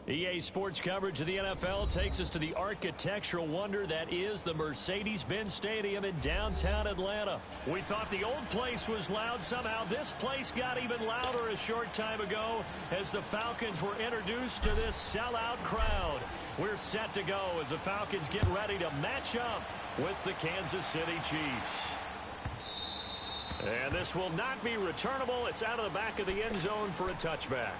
EA Sports coverage of the NFL takes us to the architectural wonder that is the Mercedes-Benz Stadium in downtown Atlanta. We thought the old place was loud. Somehow this place got even louder a short time ago as the Falcons were introduced to this sellout crowd. We're set to go as the Falcons get ready to match up with the Kansas City Chiefs. And this will not be returnable. It's out of the back of the end zone for a touchback.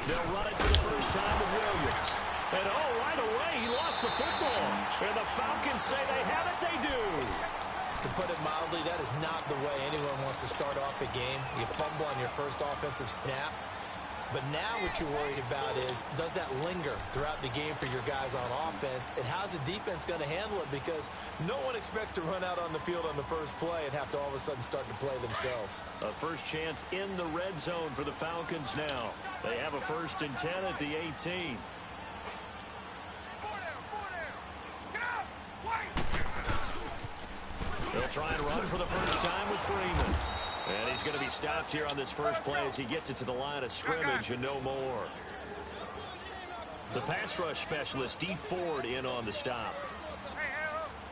They'll run it for the first time with Williams. And, right away, he lost the football. And the Falcons say they have it, they do. To put it mildly, that is not the way anyone wants to start off a game. You fumble on your first offensive snap. But now what you're worried about is, does that linger throughout the game for your guys on offense? And how's the defense going to handle it? Because no one expects to run out on the field on the first play and have to all of a sudden start to play themselves. A first chance in the red zone for the Falcons now. They have a 1st and 10 at the 18. They'll try and run for the first time with Freeman. And he's going to be stopped here on this first play as he gets it to the line of scrimmage and no more. The pass rush specialist, D. Ford, in on the stop.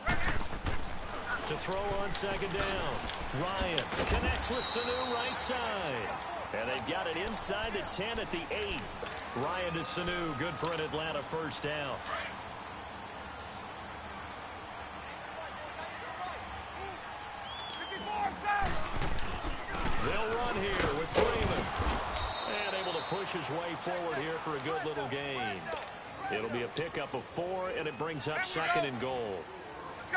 To throw on 2nd down. Ryan connects with Sanu right side. And they've got it inside the 10 at the 8. Ryan to Sanu, good for an Atlanta 1st down. They'll run here with Freeman. And able to push his way forward here for a good little gain. It'll be a pickup of 4, and it brings up 2nd and goal.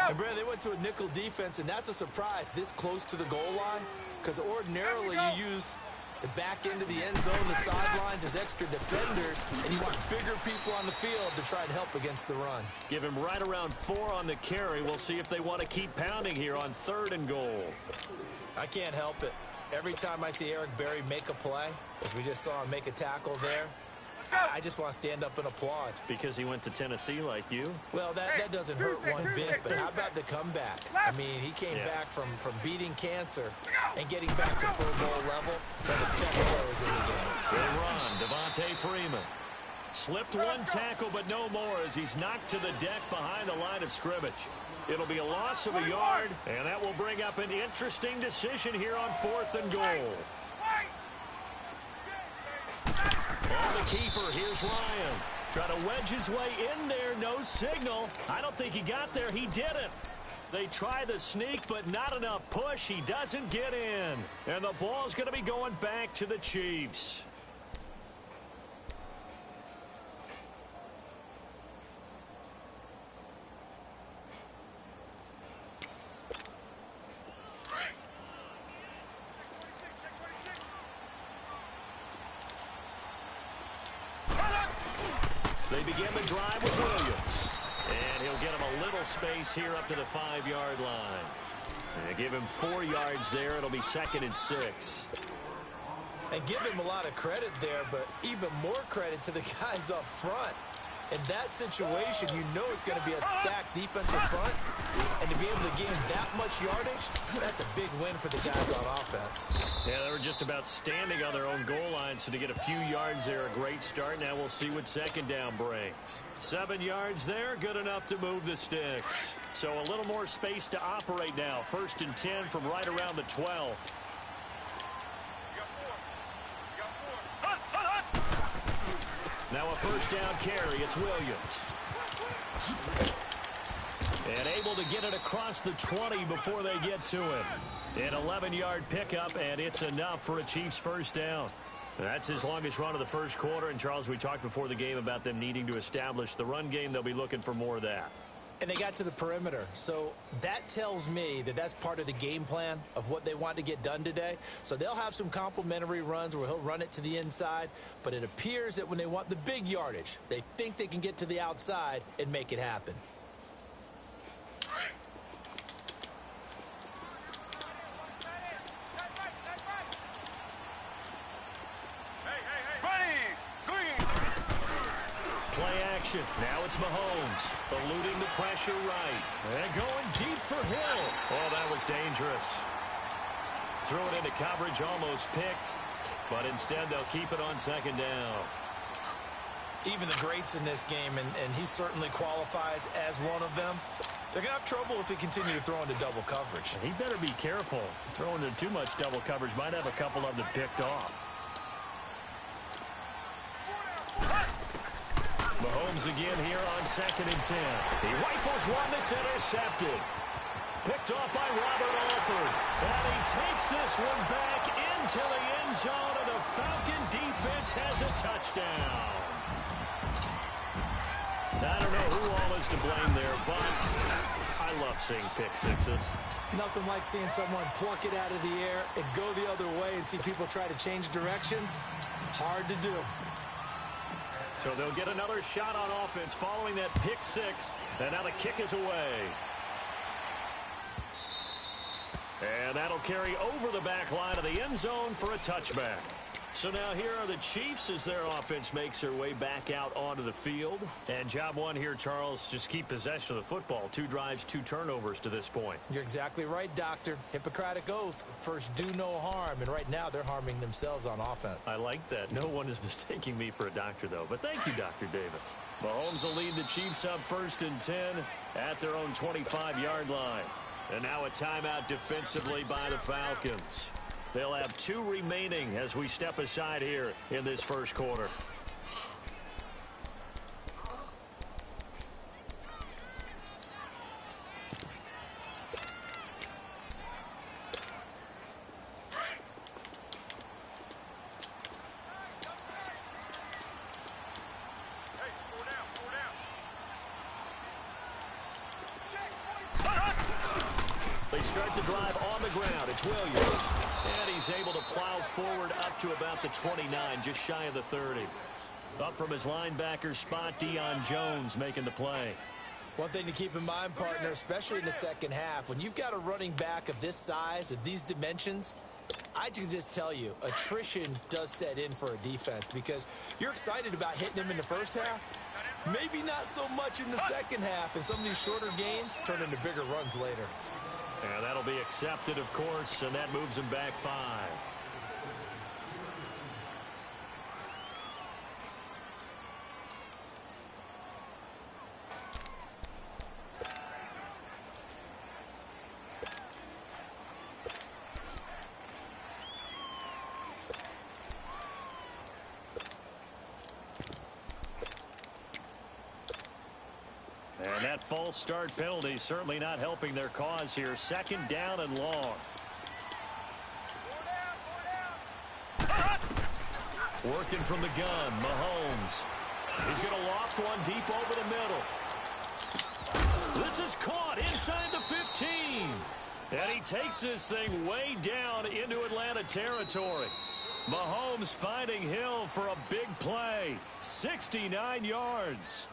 And Brad, they went to a nickel defense, and that's a surprise this close to the goal line. Because ordinarily you use the back end of the end zone, the sidelines as extra defenders, and you want bigger people on the field to try and help against the run. Give him right around 4 on the carry. We'll see if they want to keep pounding here on 3rd and goal. I can't help it. Every time I see Eric Berry make a play, as we just saw him make a tackle there, I just want to stand up and applaud. Because he went to Tennessee like you? Well, that doesn't hurt one bit, but how about the comeback? I mean, he came back from beating cancer and getting back to Pro Bowl level. One of the best players in the game. Good run, Devontae Freeman. Slipped one tackle, but no more as he's knocked to the deck behind the line of scrimmage. It'll be a loss of a yard, and that will bring up an interesting decision here on 4th and goal. On the keeper, here's Ryan. Trying to wedge his way in there, no signal. I don't think he got there, he didn't. They try the sneak, but not enough push. He doesn't get in. And the ball's going to be going back to the Chiefs. They begin the drive with Williams. And he'll get him a little space here up to the 5-yard line. And give him 4 yards there. It'll be 2nd and 6. And give him a lot of credit there, but even more credit to the guys up front. In that situation, you know it's going to be a stacked defensive front. And to be able to gain that much yardage, that's a big win for the guys on offense. Yeah, they were just about standing on their own goal line, so to get a few yards there, a great start. Now we'll see what second down brings. 7 yards there, good enough to move the sticks. So a little more space to operate now. 1st and 10 from right around the 12. Now a first down carry. It's Williams. And able to get it across the 20 before they get to him. An 11-yard pickup, and it's enough for a Chiefs first down. That's his longest run of the first quarter. And, Charles, we talked before the game about them needing to establish the run game. They'll be looking for more of that. And they got to the perimeter. So that tells me that that's part of the game plan of what they want to get done today. So they'll have some complementary runs where he'll run it to the inside. But it appears that when they want the big yardage, they think they can get to the outside and make it happen. Now it's Mahomes, eluding the pressure right. And going deep for Hill. Oh, that was dangerous. Threw it into coverage, almost picked. But instead, they'll keep it on second down. Even the greats in this game, and he certainly qualifies as one of them, they're going to have trouble if they continue to throw into double coverage. He better be careful. Throwing into too much double coverage might have a couple of them picked off. Mahomes again here on 2nd and 10. He rifles one that's intercepted. Picked off by Robert Alford. And he takes this one back into the end zone, and the Falcon defense has a touchdown. I don't know who all is to blame there, but I love seeing pick sixes. Nothing like seeing someone pluck it out of the air and go the other way and see people try to change directions. Hard to do. So they'll get another shot on offense following that pick six. And now the kick is away. And that'll carry over the back line of the end zone for a touchback. So now here are the Chiefs as their offense makes their way back out onto the field. And job one here, Charles, just keep possession of the football. 2 drives, 2 turnovers to this point. You're exactly right, Doctor. Hippocratic oath. First, do no harm. And right now, they're harming themselves on offense. I like that. No one is mistaking me for a doctor, though. But thank you, Dr. Davis. Mahomes will lead the Chiefs up 1st and 10 at their own 25-yard line. And now a timeout defensively by the Falcons. They'll have 2 remaining as we step aside here in this first quarter. They start the drive on the ground. It's Williams. And he's able to plow forward up to about the 29, just shy of the 30. Up from his linebacker spot, Deion Jones making the play. One thing to keep in mind, partner, especially in the second half, when you've got a running back of this size, of these dimensions, I can just tell you, attrition does set in for a defense because you're excited about hitting him in the first half. Maybe not so much in the second half, and some of these shorter gains turn into bigger runs later. And that'll be accepted, of course, and that moves him back 5. And that false start penalty certainly not helping their cause here. 2nd down and long. Working from the gun, Mahomes. He's going to loft one deep over the middle. This is caught inside the 15. And he takes this thing way down into Atlanta territory. Mahomes finding Hill for a big play. 69 yards.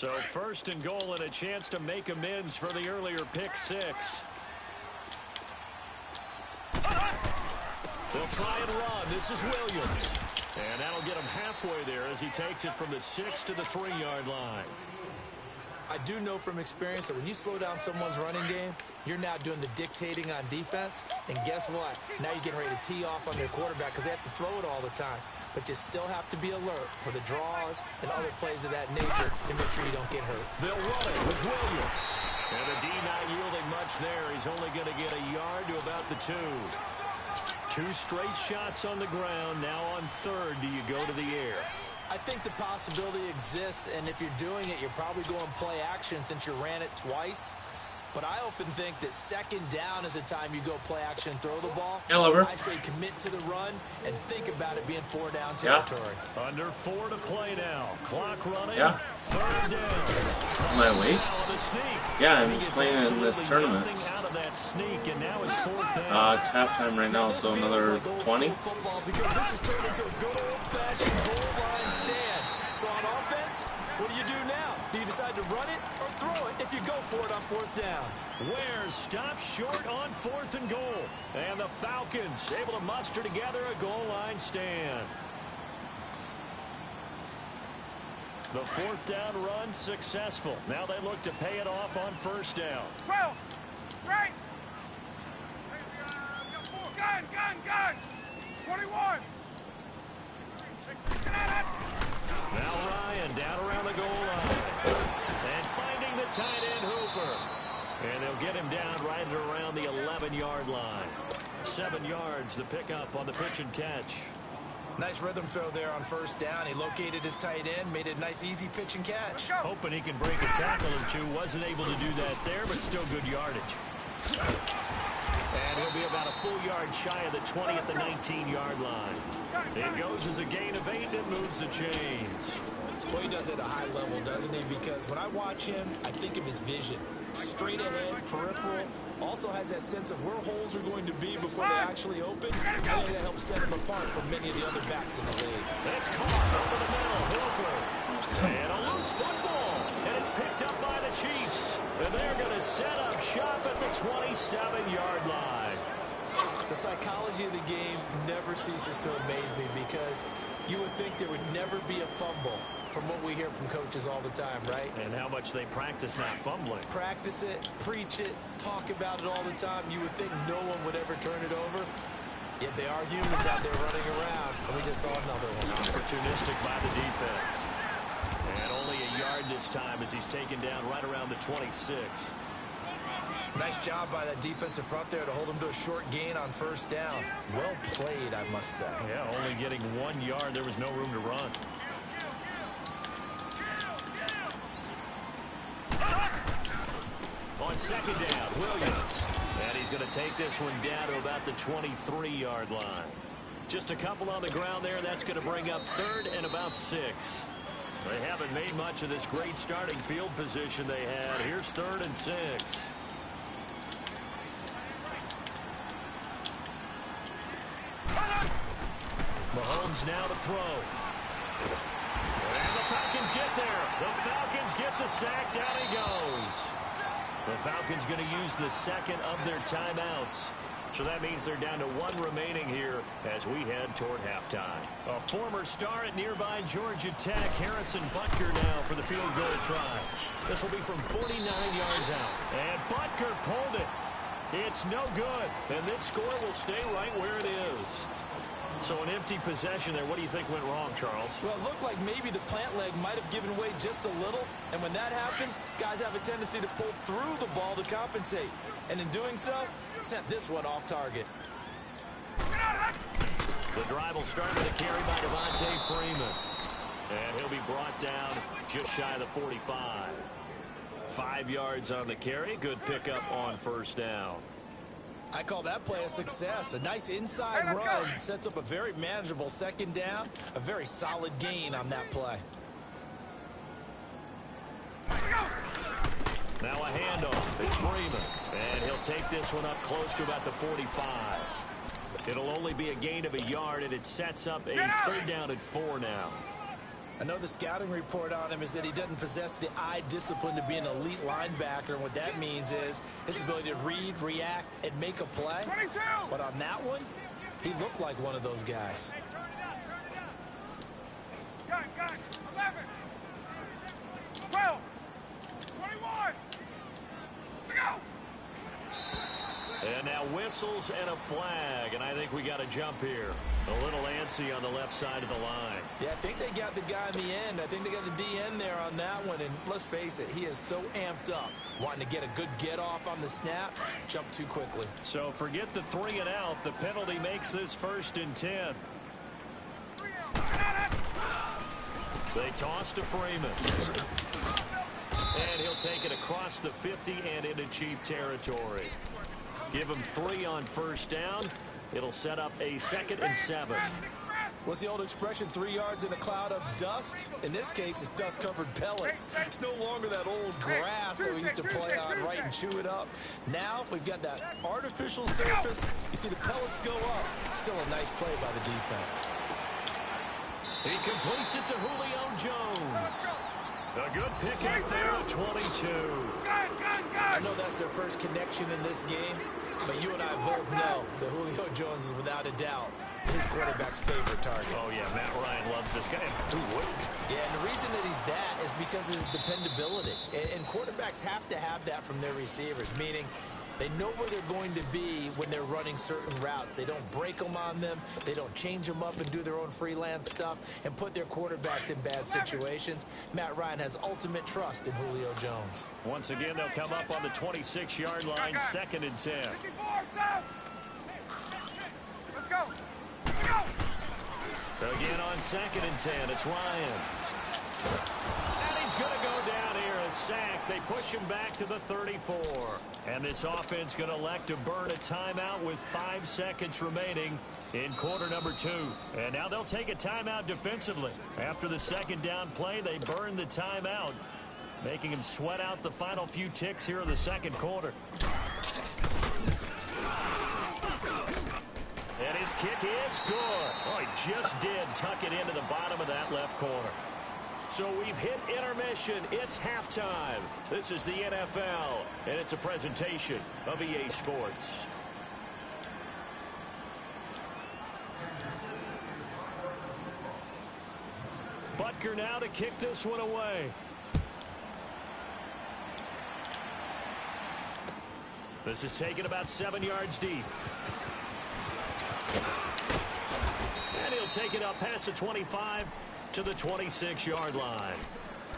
So first and goal and a chance to make amends for the earlier pick six. They'll try and run. This is Williams. And that'll get him halfway there as he takes it from the 6 to the 3-yard line. I do know from experience that when you slow down someone's running game, you're now doing the dictating on defense. And guess what? Now you're getting ready to tee off on their quarterback because they have to throw it all the time. But you still have to be alert for the draws and other plays of that nature to make sure you don't get hurt. They'll run it with Williams. And the D not yielding much there. He's only going to get a yard to about the 2. 2 straight shots on the ground. Now on third, do you go to the air? I think the possibility exists, and if you're doing it, you're probably going play action since you ran it twice. But I often think that second down is a time you go play action and throw the ball. I say commit to the run and think about it being 4-down territory. Under 4 to play now. Clock running. Third down. Am I awake? I'm just playing in this tournament. That sneak, and now it's 4th down. It's halftime right now, so another 20. Because this is turned into a good old-fashioned goal line stand. So on offense, what do you do now? Do you decide to run it or throw it if you go for it on 4th down? Ware stops short on 4th and goal. And the Falcons able to muster together a goal line stand. The 4th down run successful. Now they look to pay it off on 1st down. 12. Right. Gun. 21. Now Ryan down around the goal line. And finding the tight end Hooper. And they'll get him down right at around the 11-yard line. 7 yards the pickup on the pitch and catch. Nice rhythm throw there on 1st down. He located his tight end, made it a nice easy pitch and catch. Hoping he can break a tackle or two. Wasn't able to do that there, but still good yardage. And he'll be about a full yard shy of the 20 at the 19-yard line. It goes as a gain of 8 and moves the chains. Well, he does it at a high level, doesn't he? Because when I watch him, I think of his vision. Straight ahead, peripheral. Also has that sense of where holes are going to be before they actually open. I think that helps set him apart from many of the other backs in the league. That's caught over the middle. Hooper. And a loose football. And it's picked up by the Chiefs. And they're going to set up shop at the 27-yard line. The psychology of the game never ceases to amaze me because you would think there would never be a fumble from what we hear from coaches all the time, right? And how much they practice not fumbling. Practice it, preach it, talk about it all the time. You would think no one would ever turn it over. Yet they are humans out there running around. And we just saw another one. Opportunistic by the defense. And only a yard this time as he's taken down right around the 26. Nice job by that defensive front there to hold him to a short gain on 1st down. Well played, I must say. Yeah, only getting 1 yard. There was no room to run. On 2nd down, Williams. And he's going to take this one down to about the 23-yard line. Just a couple on the ground there. That's going to bring up 3rd and about 6. They haven't made much of this great starting field position they had. Here's 3rd and 6. Mahomes now to throw. And the Falcons get there. The Falcons get the sack. Down he goes. The Falcons going to use the 2nd of their timeouts. So that means they're down to 1 remaining here as we head toward halftime. A former star at nearby Georgia Tech, Harrison Butker now for the field goal try. This will be from 49 yards out. And Butker pulled it. It's no good. And this score will stay right where it is. So an empty possession there. What do you think went wrong, Charles? Well, it looked like maybe the plant leg might have given way just a little. And when that happens, guys have a tendency to pull through the ball to compensate. And in doing so, sent this one off target. The drive will start with a carry by Devontae Freeman. And he'll be brought down just shy of the 45. 5 yards on the carry. Good pickup on 1st down. I call that play a success. A nice inside run sets up a very manageable 2nd down. A very solid gain on that play. Now a handoff. It's Freeman. And he'll take this one up close to about the 45. It'll only be a gain of a yard, and it sets up a 3rd down at 4 now. I know the scouting report on him is that he doesn't possess the eye discipline to be an elite linebacker, and what that means is his ability to read, react, and make a play. 22. But on that one, he looked like one of those guys. Gun, 11. 12. 21. We go. And now whistles and a flag, and I think we got a jump here. A little antsy on the left side of the line. Yeah, I think they got the guy in the end. I think they got the DN there on that one, and let's face it, he is so amped up, wanting to get a good get-off on the snap, jump too quickly. So forget the 3 and out. The penalty makes this 1st and 10. They toss to Freeman. And he'll take it across the 50 and into Chief territory. Give him 3 on 1st down. It'll set up a 2nd and 7. What's the old expression, 3 yards in a cloud of dust? In this case, it's dust-covered pellets. It's no longer that old grass that we used to play on, right, and chew it up. Now we've got that artificial surface. You see the pellets go up. Still a nice play by the defense. He completes it to Julio Jones. A good pick out there at 22. I know that's their first connection in this game, but you and I both know that Julio Jones is without a doubt his quarterback's favorite target. Oh, yeah, Matt Ryan loves this guy. Who wouldn't? Yeah, and the reason that he's that is because of his dependability. And quarterbacks have to have that from their receivers, meaning they know where they're going to be when they're running certain routes. They don't break them on them. They don't change them up and do their own freelance stuff and put their quarterbacks in bad situations. Matt Ryan has ultimate trust in Julio Jones. Once again, they'll come up on the 26-yard line, 2nd and 10. Let's go. Again on 2nd and 10, it's Ryan. And he's going to go down here, a sack. They push him back to the 34. And this offense going to elect to burn a timeout with 5 seconds remaining in quarter number 2. And now they'll take a timeout defensively. After the 2nd down play, they burn the timeout, making him sweat out the final few ticks here in the 2nd quarter. And his kick is good. Oh, he just did tuck it into the bottom of that left corner. So we've hit intermission. It's halftime. This is the NFL, and it's a presentation of EA Sports. Butker now to kick this one away. This is taken about 7 yards deep. And he'll take it up past the 25 to the 26-yard line.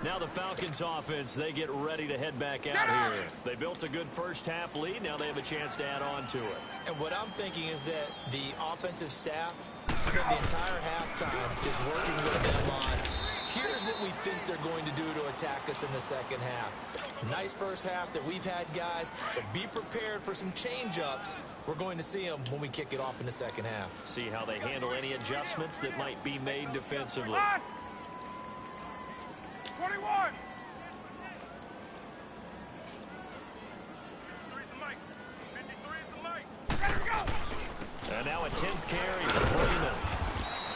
Now the Falcons offense, they get ready to head back out here. They built a good first-half lead. Now they have a chance to add on to it. And what I'm thinking is that the offensive staff spent the entire halftime just working with them on, here's what we think they're going to do to attack us in the 2nd half. Nice first half that we've had, guys, but be prepared for some change-ups. We're going to see them when we kick it off in the 2nd half. See how they handle any adjustments that might be made defensively. 21. And now a 10th carry for Freeman.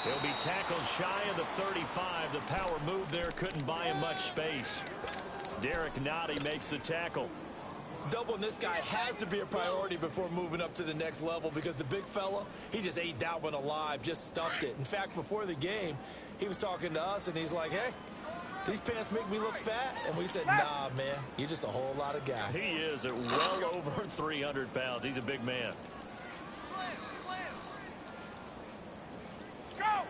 He'll be tackled shy of the 35. The power move there couldn't buy him much space. Derek Nottie makes the tackle. Doubling this guy has to be a priority before moving up to the next level, because the big fella, he just ate that one alive, just stuffed it. In fact, before the game, he was talking to us, and he's like, hey, these pants make me look fat? And we said, nah, man, you're just a whole lot of guy. He is at well over 300 pounds. He's a big man. Go.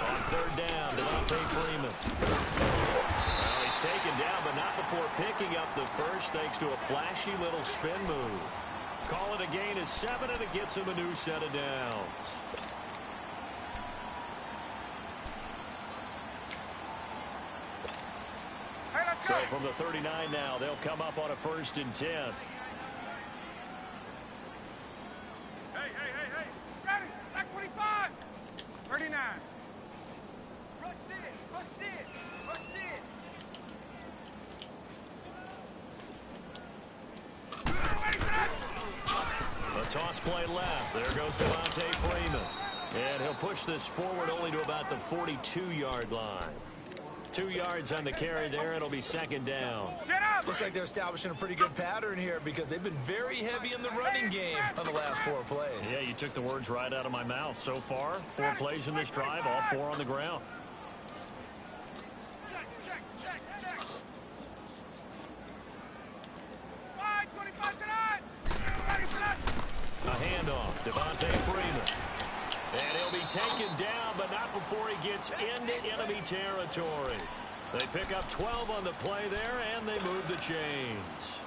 On 3rd down, Devontae Freeman. Well, he's taken down, but not before picking up the first, thanks to a flashy little spin move. Call it a gain of 7, and it gets him a new set of downs. So from the 39 now, they'll come up on a 1st and 10. Hey. Ready. Back 25. 39. Rush it. A toss play left. There goes Devontae Freeman. And he'll push this forward only to about the 42-yard line. 2 yards on the carry there. It'll be second down. Looks like they're establishing a pretty good pattern here because they've been very heavy in the running game on the last 4 plays. Yeah, you took the words right out of my mouth. So far, 4 plays in this drive, all 4 on the ground. A handoff, Devontae Freeman. And he'll be taken down, but not before he gets into enemy territory. They pick up 12 on the play there, and they move the chains.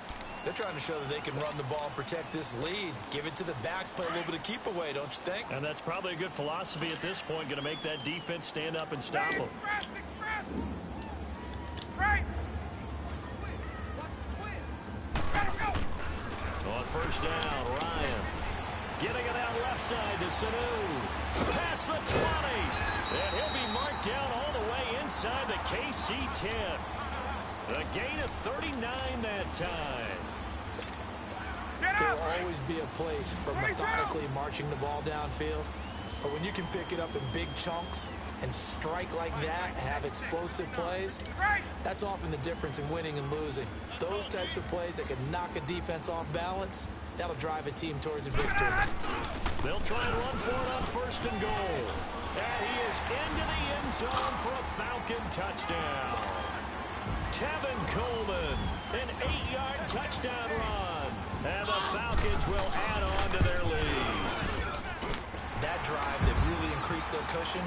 They're trying to show that they can run the ball and protect this lead. Give it to the backs, play a little bit of keep away, don't you think? And that's probably a good philosophy at this point, going to make that defense stand up and stop them. On first down, Ryan. Getting it out left side to Sanu. Past the 20. And he'll be marked down all the way inside the KC 10. A gain of 39 that time. There will always be a place for methodically marching the ball downfield. But when you can pick it up in big chunks and strike like that, have explosive plays, that's often the difference in winning and losing. Those types of plays that can knock a defense off balance, that'll drive a team towards a victory. They'll try and run for it on first and goal. And he is into the end zone for a Falcon touchdown. Tevin Coleman, an 8-yard touchdown run. And the Falcons will add on to their lead. That drive that really increased their cushion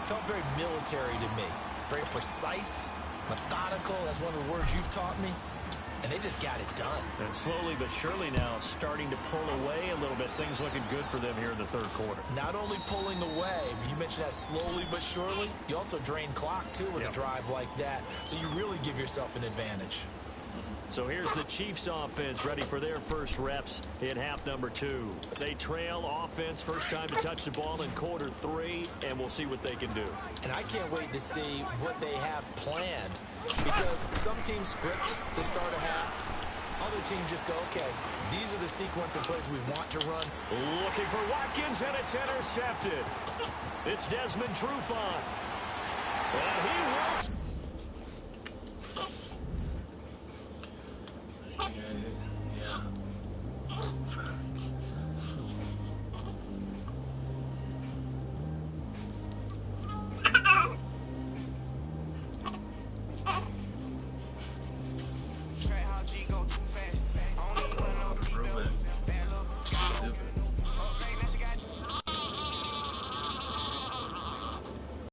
felt very military to me. Very precise, methodical. That's one of the words you've taught me. And they just got it done. And slowly but surely now starting to pull away a little bit. Things looking good for them here in the third quarter. Not only pulling away, but you mentioned that slowly but surely. You also drain clock, too, with a drive like that. So you really give yourself an advantage. So here's the Chiefs offense ready for their first reps in half number 2. They trail offense first time to touch the ball in quarter 3, and we'll see what they can do. And I can't wait to see what they have planned, because some teams script to start a half. Other teams just go, okay, these are the sequence of plays we want to run. Looking for Watkins, and it's intercepted. It's Desmond Trufant. And he will...